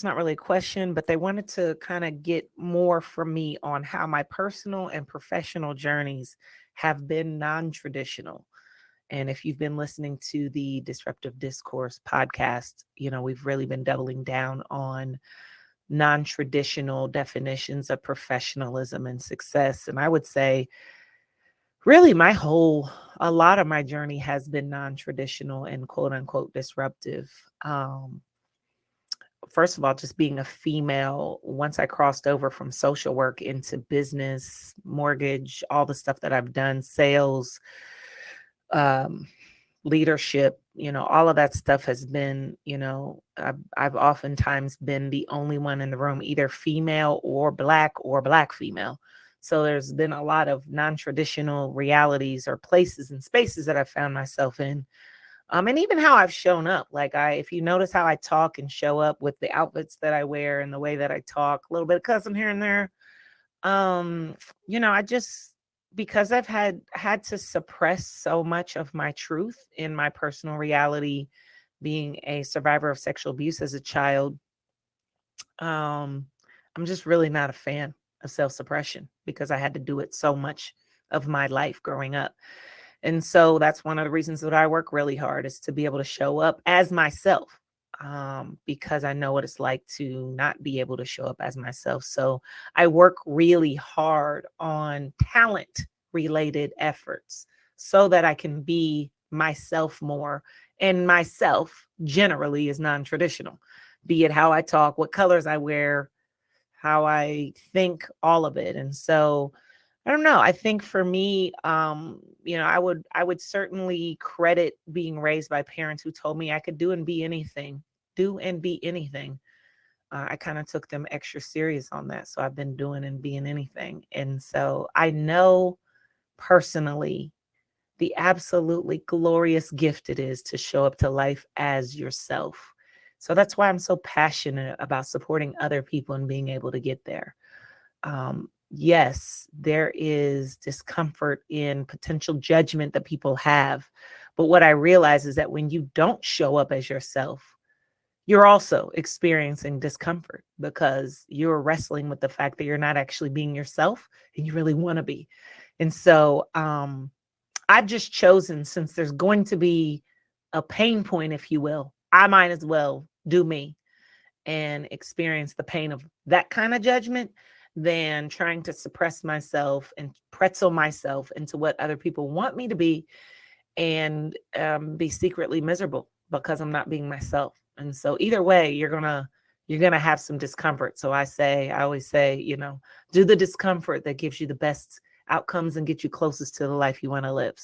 not really a question, but they wanted to kind of get more from me on how my personal and professional journeys have been non-traditional. And if you've been listening to the Disruptive Discourse podcast, we've really been doubling down on non-traditional definitions of professionalism and success. And I would say really a lot of my journey has been non-traditional and quote unquote disruptive. First of all, just being a female, once I crossed over from social work into business, mortgage, all the stuff that I've done, sales, um, leadership, all of that stuff has been, I've oftentimes been the only one in the room, either female or black female. So there's been a lot of non-traditional realities or places and spaces that I found myself in. And even how I've shown up, if you notice how I talk and show up with the outfits that I wear and the way that I talk, a little bit of cussing here and there, um, I just because I've had to suppress so much of my truth in my personal reality, being a survivor of sexual abuse as a child, um, I'm just really not a fan of self-suppression because I had to do it so much of my life growing up. And so that's one of the reasons that I work really hard is to be able to show up as myself, because I know what it's like to not be able to show up as myself. So I work really hard on talent related efforts so that I can be myself more. And myself generally is non traditional, be it how I talk, what colors I wear, how I think, all of it. And so I don't know. I think for me, I would certainly credit being raised by parents who told me I could do and be anything. I kind of took them extra serious on that. So I've been doing and being anything. And so I know personally the absolutely glorious gift it is to show up to life as yourself. So that's why I'm so passionate about supporting other people and being able to get there. Yes, there is discomfort in potential judgment that people have. But what I realize is that when you don't show up as yourself, you're also experiencing discomfort because you're wrestling with the fact that you're not actually being yourself and you really want to be. And so I've just chosen, since there's going to be a pain point, if you will, I might as well do me and experience the pain of that kind of judgment than trying to suppress myself and pretzel myself into what other people want me to be and be secretly miserable because I'm not being myself. And so either way, you're gonna have some discomfort. So I always say, do the discomfort that gives you the best outcomes and get you closest to the life you want to live.